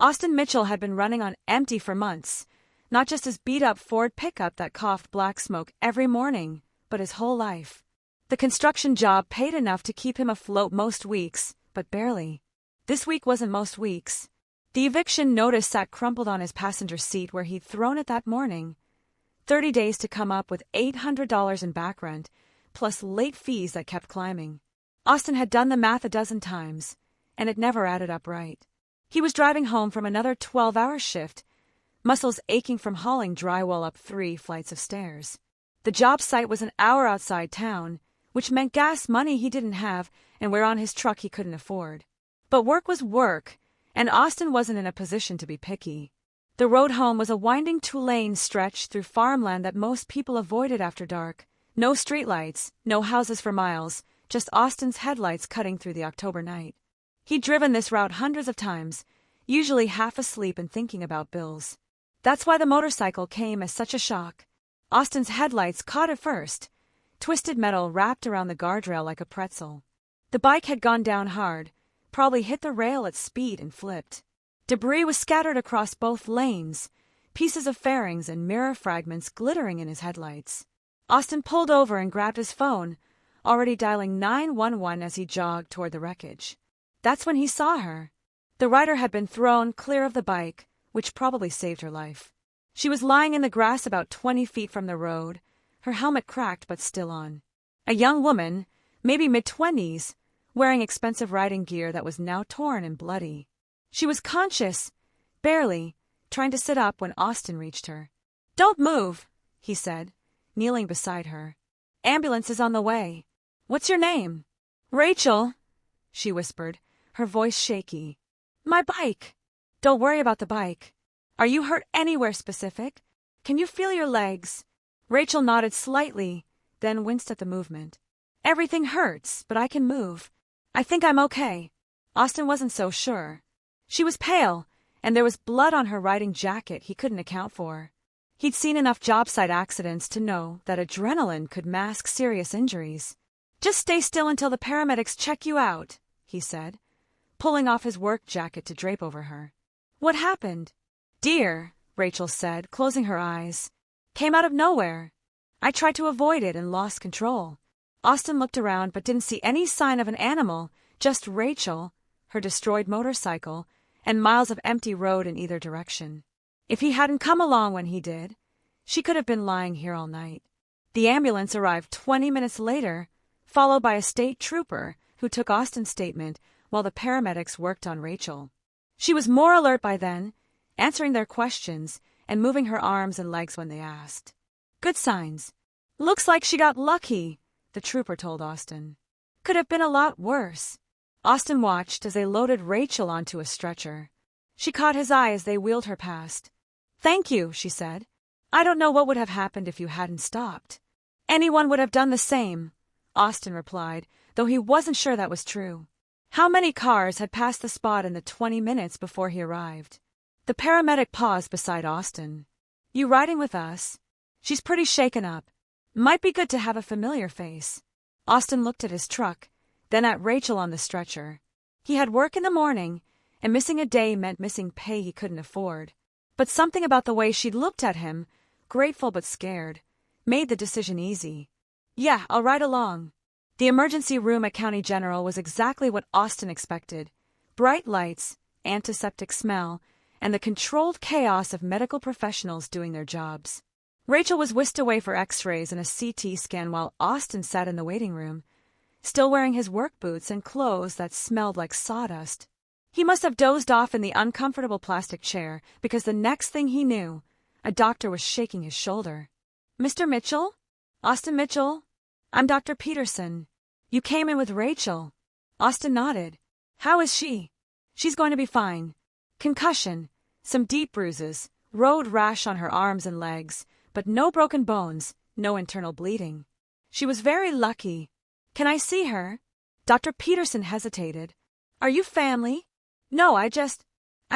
Austin Mitchell had been running on empty for months, not just his beat-up Ford pickup that coughed black smoke every morning, but his whole life. The construction job paid enough to keep him afloat most weeks, but barely. This week wasn't most weeks. The eviction notice sat crumpled on his passenger seat where he'd thrown it that morning. 30 days to come up with $800 in back rent, plus late fees that kept climbing. Austin had done the math a dozen times, and it never added up right. He was driving home from another 12-hour shift, muscles aching from hauling drywall up 3 flights of stairs. The job site was an hour outside town, which meant gas money he didn't have and wear on his truck he couldn't afford. But work was work, and Austin wasn't in a position to be picky. The road home was a winding 2-lane stretch through farmland that most people avoided after dark. No streetlights, no houses for miles, just Austin's headlights cutting through the October night. He'd driven this route hundreds of times, usually half asleep and thinking about bills. That's why the motorcycle came as such a shock. Austin's headlights caught it first, twisted metal wrapped around the guardrail like a pretzel. The bike had gone down hard, probably hit the rail at speed and flipped. Debris was scattered across both lanes, pieces of fairings and mirror fragments glittering in his headlights. Austin pulled over and grabbed his phone, already dialing 911 as he jogged toward the wreckage. That's when he saw her. The rider had been thrown clear of the bike, which probably saved her life. She was lying in the grass about 20 feet from the road, her helmet cracked but still on. A young woman, maybe mid-20s, wearing expensive riding gear that was now torn and bloody. She was conscious, barely, trying to sit up when Austin reached her. "Don't move," he said, kneeling beside her. "Ambulance is on the way. What's your name?" "Rachel," she whispered, her voice shaky. "My bike." "Don't worry about the bike. Are you hurt anywhere specific? Can you feel your legs?" Rachel nodded slightly, then winced at the movement. "Everything hurts, but I can move. I think I'm okay." Austin wasn't so sure. She was pale, and there was blood on her riding jacket he couldn't account for. He'd seen enough job site accidents to know that adrenaline could mask serious injuries. "Just stay still until the paramedics check you out," he said, pulling off his work jacket to drape over her. "What happened?" "Deer," Rachel said, closing her eyes. "Came out of nowhere. I tried to avoid it and lost control." Austin looked around but didn't see any sign of an animal, just Rachel, her destroyed motorcycle, and miles of empty road in either direction. If he hadn't come along when he did, she could have been lying here all night. The ambulance arrived 20 minutes later, followed by a state trooper who took Austin's statement while the paramedics worked on Rachel. She was more alert by then, answering their questions and moving her arms and legs when they asked. "Good signs. Looks like she got lucky," the trooper told Austin. "Could have been a lot worse." Austin watched as they loaded Rachel onto a stretcher. She caught his eye as they wheeled her past. "Thank you," she said. "I don't know what would have happened if you hadn't stopped." "Anyone would have done the same," Austin replied, though he wasn't sure that was true. How many cars had passed the spot in the 20 minutes before he arrived? The paramedic paused beside Austin. "You riding with us?" "She's pretty shaken up. Might be good to have a familiar face." Austin looked at his truck, then at Rachel on the stretcher. He had work in the morning, and missing a day meant missing pay he couldn't afford. But something about the way she'd looked at him, grateful but scared, made the decision easy. "Yeah, I'll ride along." The emergency room at County General was exactly what Austin expected. Bright lights, antiseptic smell, and the controlled chaos of medical professionals doing their jobs. Rachel was whisked away for x-rays and a CT scan while Austin sat in the waiting room, still wearing his work boots and clothes that smelled like sawdust. He must have dozed off in the uncomfortable plastic chair because the next thing he knew, a doctor was shaking his shoulder. "Mr. Mitchell? Austin Mitchell? I'm Dr. Peterson. You came in with Rachel." Austin nodded. "How is she?" "She's going to be fine. Concussion, some deep bruises, road rash on her arms and legs, but no broken bones, no internal bleeding. She was very lucky." "Can I see her?" Dr. Peterson hesitated. "Are you family?" "No, I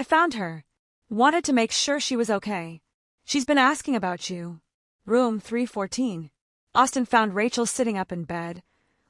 found her. Wanted to make sure she was okay. She's been asking about you." "Room 314. Austin found Rachel sitting up in bed,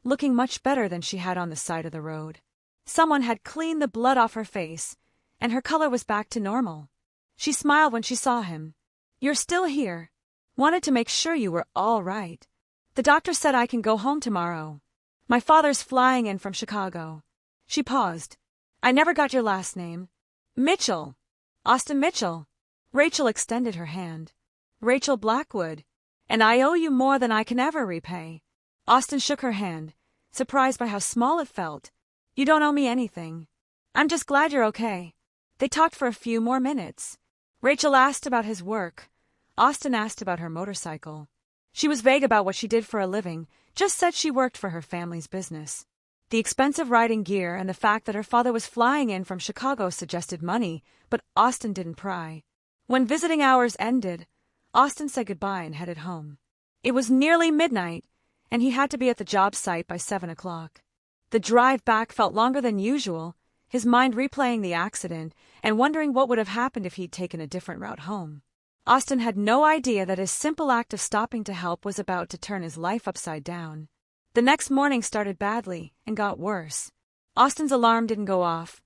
looking much better than she had on the side of the road. Someone had cleaned the blood off her face, and her color was back to normal. She smiled when she saw him. "You're still here. Wanted to make sure you were all right. The doctor said I can go home tomorrow. My father's flying in from Chicago." She paused. "I never got your last name." "Mitchell. Austin Mitchell." Rachel extended her hand. "Rachel Blackwood. And I owe you more than I can ever repay." Austin shook her hand, surprised by how small it felt. "You don't owe me anything. I'm just glad you're okay." They talked for a few more minutes. Rachel asked about his work. Austin asked about her motorcycle. She was vague about what she did for a living, just said she worked for her family's business. The expensive riding gear and the fact that her father was flying in from Chicago suggested money, but Austin didn't pry. When visiting hours ended, Austin said goodbye and headed home. It was nearly midnight, and he had to be at the job site by 7 o'clock. The drive back felt longer than usual, his mind replaying the accident and wondering what would have happened if he'd taken a different route home. Austin had no idea that his simple act of stopping to help was about to turn his life upside down. The next morning started badly and got worse. Austin's alarm didn't go off.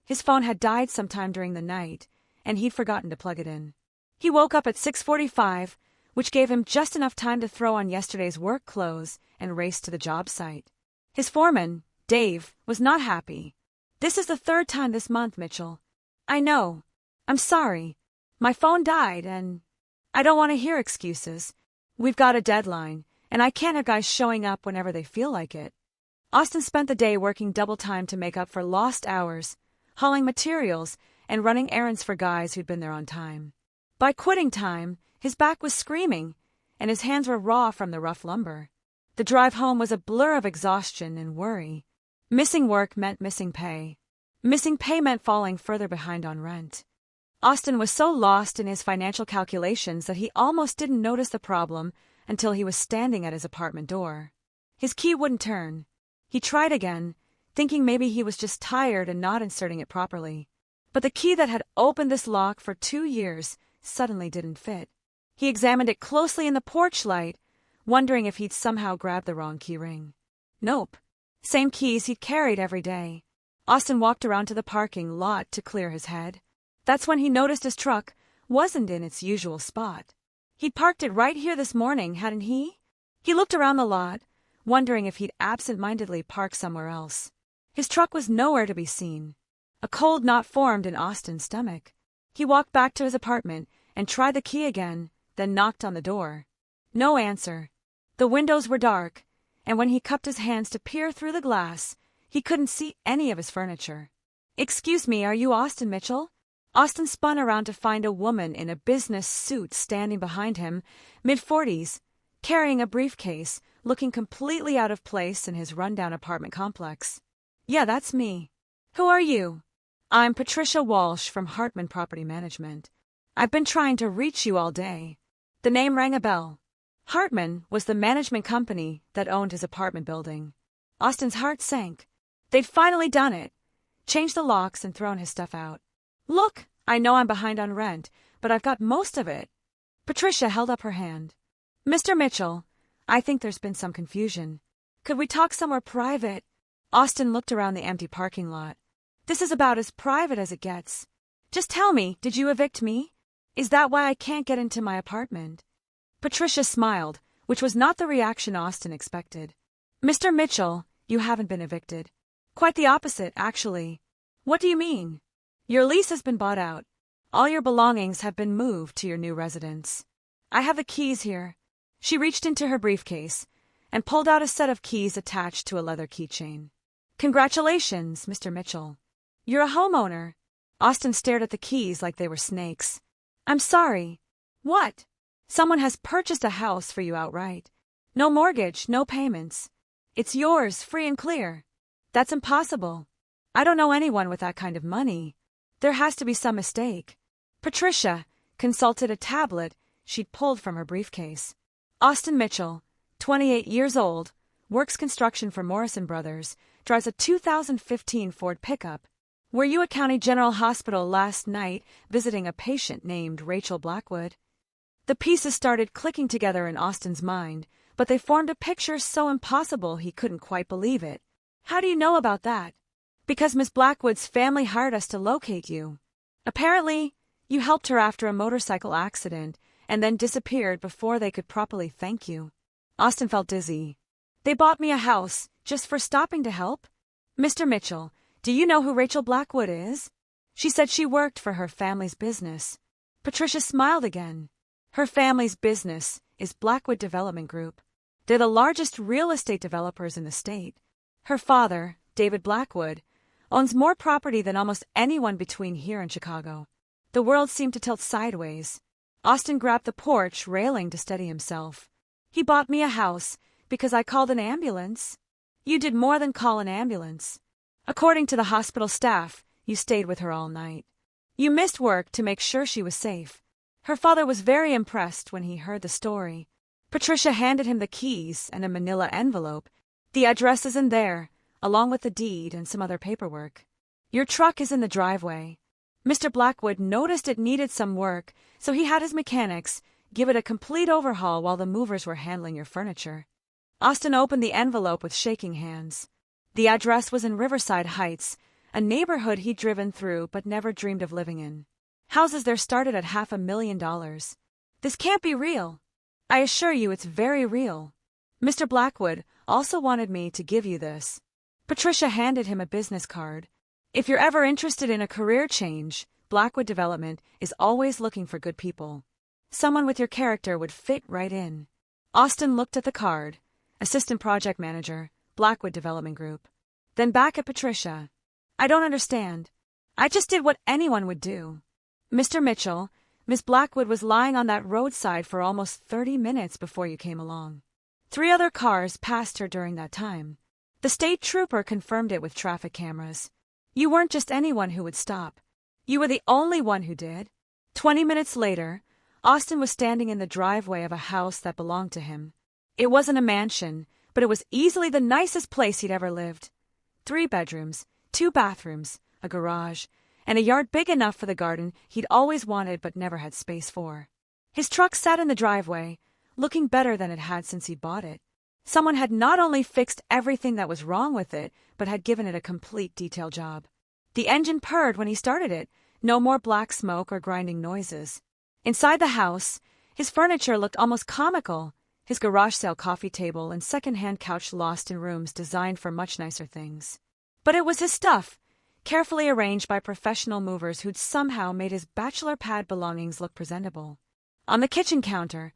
His phone had died sometime during the night, and he'd forgotten to plug it in. He woke up at 6:45, which gave him just enough time to throw on yesterday's work clothes and race to the job site. His foreman, Dave, was not happy. "This is the third time this month, Mitchell." "I know. I'm sorry. My phone died and I don't want to hear excuses. We've got a deadline, and I can't have guys showing up whenever they feel like it." Austin spent the day working double time to make up for lost hours, hauling materials, and running errands for guys who'd been there on time. By quitting time, his back was screaming, and his hands were raw from the rough lumber. The drive home was a blur of exhaustion and worry. Missing work meant missing pay. Missing pay meant falling further behind on rent. Austin was so lost in his financial calculations that he almost didn't notice the problem until he was standing at his apartment door. His key wouldn't turn. He tried again, thinking maybe he was just tired and not inserting it properly. But the key that had opened this lock for 2 years suddenly didn't fit. He examined it closely in the porch light, wondering if he'd somehow grabbed the wrong key ring. Nope. Same keys he'd carried every day. Austin walked around to the parking lot to clear his head. That's when he noticed his truck wasn't in its usual spot. He'd parked it right here this morning, hadn't he? He looked around the lot, wondering if he'd absent-mindedly parked somewhere else. His truck was nowhere to be seen. A cold knot formed in Austin's stomach. He walked back to his apartment and tried the key again, then knocked on the door. No answer. The windows were dark, and when he cupped his hands to peer through the glass, he couldn't see any of his furniture. "Excuse me, are you Austin Mitchell?" Austin spun around to find a woman in a business suit standing behind him, mid-40s, carrying a briefcase, looking completely out of place in his rundown apartment complex. "Yeah, that's me." "Who are you?" "I'm Patricia Walsh from Hartman Property Management. I've been trying to reach you all day." The name rang a bell. Hartman was the management company that owned his apartment building. Austin's heart sank. They'd finally done it, changed the locks and thrown his stuff out. "Look, I know I'm behind on rent, but I've got most of it." Patricia held up her hand. "Mr. Mitchell, I think there's been some confusion. Could we talk somewhere private?" Austin looked around the empty parking lot. "This is about as private as it gets. Just tell me, did you evict me? Is that why I can't get into my apartment?" Patricia smiled, which was not the reaction Austin expected. "Mr. Mitchell, you haven't been evicted. Quite the opposite, actually." "What do you mean?" "Your lease has been bought out. All your belongings have been moved to your new residence. I have the keys here." She reached into her briefcase and pulled out a set of keys attached to a leather keychain. "Congratulations, Mr. Mitchell. You're a homeowner." Austin stared at the keys like they were snakes. "I'm sorry." "What?" "Someone has purchased a house for you outright. No mortgage, no payments. It's yours, free and clear." "That's impossible. I don't know anyone with that kind of money. There has to be some mistake." Patricia consulted a tablet she'd pulled from her briefcase. "Austin Mitchell, 28 years old, works construction for Morrison Brothers, drives a 2015 Ford pickup. Were you at County General Hospital last night visiting a patient named Rachel Blackwood?" The pieces started clicking together in Austin's mind, but they formed a picture so impossible he couldn't quite believe it. "How do you know about that?" Because Miss Blackwood's family hired us to locate you. Apparently, you helped her after a motorcycle accident and then disappeared before they could properly thank you. Austin felt dizzy. They bought me a house just for stopping to help? Mr. Mitchell, do you know who Rachel Blackwood is? She said she worked for her family's business. Patricia smiled again. Her family's business is Blackwood Development Group. They're the largest real estate developers in the state. Her father, David Blackwood, owns more property than almost anyone between here and Chicago. The world seemed to tilt sideways. Austin grabbed the porch railing to steady himself. He bought me a house because I called an ambulance. You did more than call an ambulance. According to the hospital staff, you stayed with her all night. You missed work to make sure she was safe. Her father was very impressed when he heard the story. Patricia handed him the keys and a manila envelope. The address is in there, along with the deed and some other paperwork. Your truck is in the driveway. Mr. Blackwood noticed it needed some work, so he had his mechanics give it a complete overhaul while the movers were handling your furniture. Austin opened the envelope with shaking hands. The address was in Riverside Heights, a neighborhood he'd driven through but never dreamed of living in. Houses there started at $500,000. This can't be real. I assure you it's very real. Mr. Blackwood also wanted me to give you this. Patricia handed him a business card. If you're ever interested in a career change, Blackwood Development is always looking for good people. Someone with your character would fit right in. Austin looked at the card. Assistant Project Manager, Blackwood Development Group. Then back at Patricia. I don't understand. I just did what anyone would do. Mr. Mitchell, Miss Blackwood was lying on that roadside for almost 30 minutes before you came along. 3 other cars passed her during that time. The state trooper confirmed it with traffic cameras. You weren't just anyone who would stop. You were the only one who did. 20 minutes later, Austin was standing in the driveway of a house that belonged to him. It wasn't a mansion, but it was easily the nicest place he'd ever lived. 3 bedrooms, 2 bathrooms, a garage, and a yard big enough for the garden he'd always wanted but never had space for. His truck sat in the driveway, looking better than it had since he'd bought it. Someone had not only fixed everything that was wrong with it, but had given it a complete detail job. The engine purred when he started it, no more black smoke or grinding noises. Inside the house, his furniture looked almost comical, his garage-sale coffee table and second-hand couch lost in rooms designed for much nicer things. But it was his stuff, carefully arranged by professional movers who'd somehow made his bachelor pad belongings look presentable. On the kitchen counter,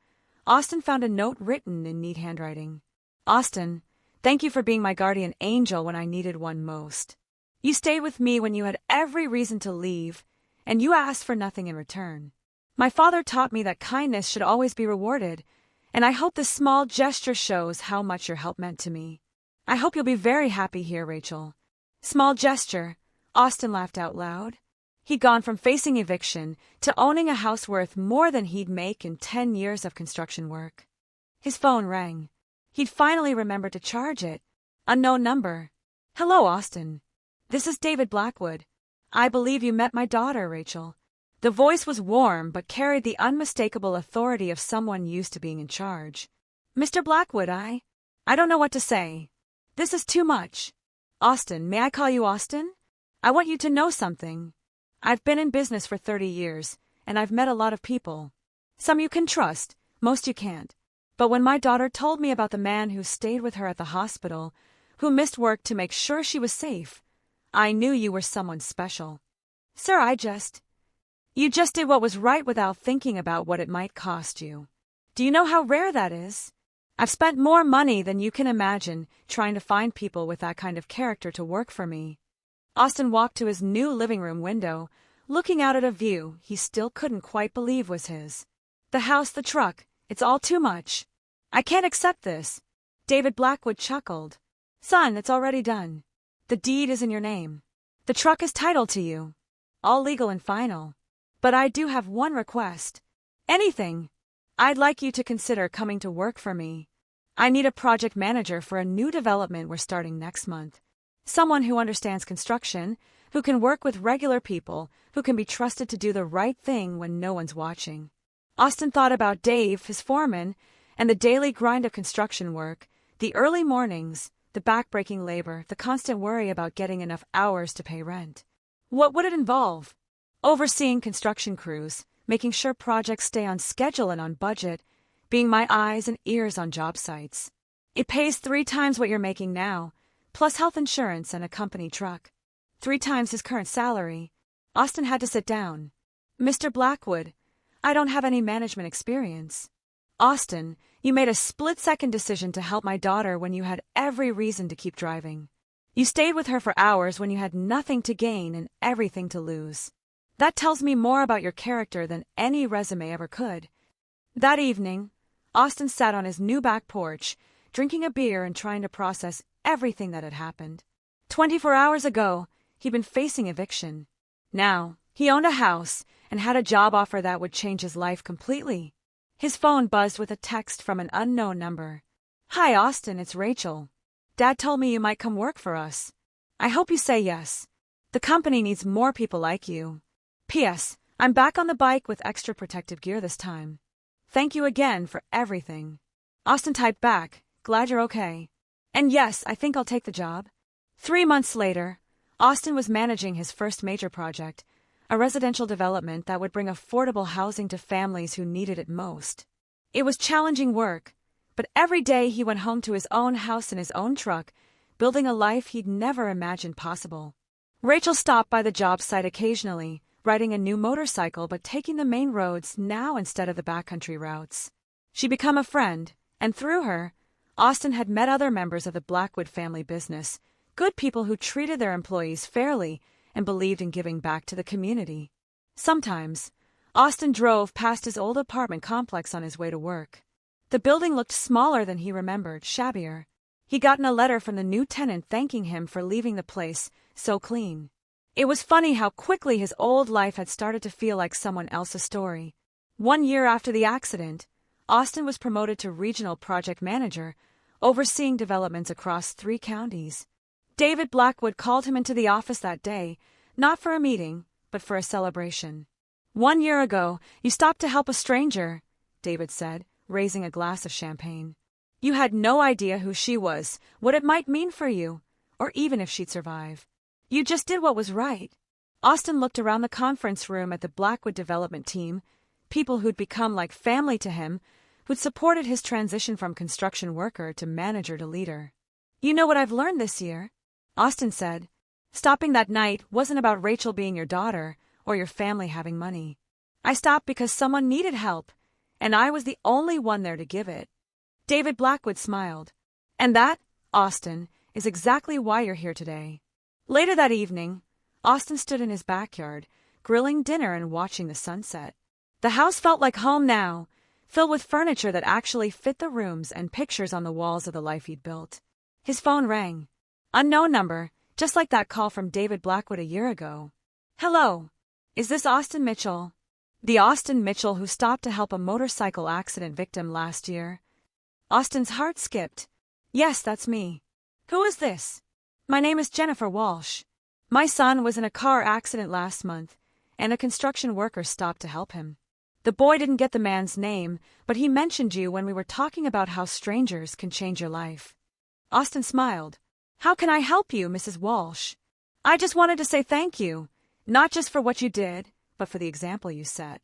Austin found a note written in neat handwriting. Austin, thank you for being my guardian angel when I needed one most. You stayed with me when you had every reason to leave, and you asked for nothing in return. My father taught me that kindness should always be rewarded, and I hope this small gesture shows how much your help meant to me. I hope you'll be very happy here, Rachel. Small gesture, Austin laughed out loud. He'd gone from facing eviction to owning a house worth more than he'd make in 10 years of construction work. His phone rang. He'd finally remembered to charge it. Unknown number. Hello, Austin. This is David Blackwood. I believe you met my daughter, Rachel. The voice was warm but carried the unmistakable authority of someone used to being in charge. Mr. Blackwood, I don't know what to say. This is too much. Austin, may I call you Austin? I want you to know something. I've been in business for 30 years, and I've met a lot of people. Some you can trust, most you can't. But when my daughter told me about the man who stayed with her at the hospital, who missed work to make sure she was safe, I knew you were someone special. Sir, You just did what was right without thinking about what it might cost you. Do you know how rare that is? I've spent more money than you can imagine trying to find people with that kind of character to work for me. Austin walked to his new living room window, looking out at a view he still couldn't quite believe was his. The house, the truck, it's all too much. I can't accept this. David Blackwood chuckled. Son, it's already done. The deed is in your name. The truck is titled to you. All legal and final. But I do have one request. Anything. I'd like you to consider coming to work for me. I need a project manager for a new development we're starting next month. Someone who understands construction, who can work with regular people, who can be trusted to do the right thing when no one's watching. Austin thought about Dave, his foreman, and the daily grind of construction work, the early mornings, the back-breaking labor, the constant worry about getting enough hours to pay rent. What would it involve? Overseeing construction crews, making sure projects stay on schedule and on budget, being my eyes and ears on job sites. It pays 3 times what you're making now, plus health insurance and a company truck. 3 times his current salary. Austin had to sit down. Mr. Blackwood, I don't have any management experience. Austin, you made a split-second decision to help my daughter when you had every reason to keep driving. You stayed with her for hours when you had nothing to gain and everything to lose. That tells me more about your character than any resume ever could. That evening, Austin sat on his new back porch, drinking a beer and trying to process everything that had happened. 24 hours ago, he'd been facing eviction. Now, he owned a house and had a job offer that would change his life completely. His phone buzzed with a text from an unknown number. Hi, Austin, it's Rachel. Dad told me you might come work for us. I hope you say yes. The company needs more people like you. P.S. I'm back on the bike with extra protective gear this time. Thank you again for everything. Austin typed back, glad you're okay. And yes, I think I'll take the job. 3 months later, Austin was managing his first major project, a residential development that would bring affordable housing to families who needed it most. It was challenging work, but every day he went home to his own house in his own truck, building a life he'd never imagined possible. Rachel stopped by the job site occasionally, riding a new motorcycle but taking the main roads now instead of the backcountry routes. She'd become a friend, and through her, Austin had met other members of the Blackwood family business, good people who treated their employees fairly and believed in giving back to the community. Sometimes, Austin drove past his old apartment complex on his way to work. The building looked smaller than he remembered, shabbier. He'd gotten a letter from the new tenant thanking him for leaving the place so clean. It was funny how quickly his old life had started to feel like someone else's story. 1 year after the accident, Austin was promoted to regional project manager, overseeing developments across 3 counties. David Blackwood called him into the office that day, not for a meeting, but for a celebration. 1 year ago, you stopped to help a stranger, David said, raising a glass of champagne. You had no idea who she was, what it might mean for you, or even if she'd survive. You just did what was right. Austin looked around the conference room at the Blackwood development team, people who'd become like family to him, who'd supported his transition from construction worker to manager to leader. You know what I've learned this year? Austin said. Stopping that night wasn't about Rachel being your daughter or your family having money. I stopped because someone needed help, and I was the only one there to give it. David Blackwood smiled. And that, Austin, is exactly why you're here today. Later that evening, Austin stood in his backyard, grilling dinner and watching the sunset. The house felt like home now, filled with furniture that actually fit the rooms and pictures on the walls of the life he'd built. His phone rang. Unknown number, just like that call from David Blackwood a year ago. Hello. Is this Austin Mitchell? The Austin Mitchell who stopped to help a motorcycle accident victim last year. Austin's heart skipped. Yes, that's me. Who is this? My name is Jennifer Walsh. My son was in a car accident last month, and a construction worker stopped to help him. The boy didn't get the man's name, but he mentioned you when we were talking about how strangers can change your life. Austin smiled. How can I help you, Mrs. Walsh? I just wanted to say thank you, not just for what you did, but for the example you set.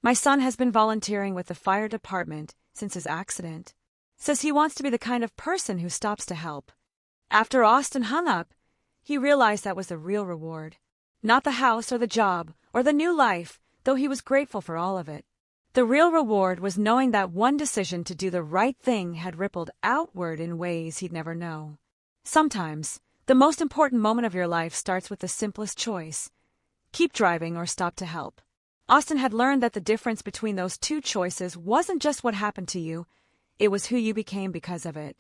My son has been volunteering with the fire department since his accident. Says he wants to be the kind of person who stops to help. After Austin hung up, he realized that was the real reward. Not the house or the job or the new life, though he was grateful for all of it. The real reward was knowing that one decision to do the right thing had rippled outward in ways he'd never know. Sometimes, the most important moment of your life starts with the simplest choice. Keep driving or stop to help. Austin had learned that the difference between those 2 choices wasn't just what happened to you, it was who you became because of it.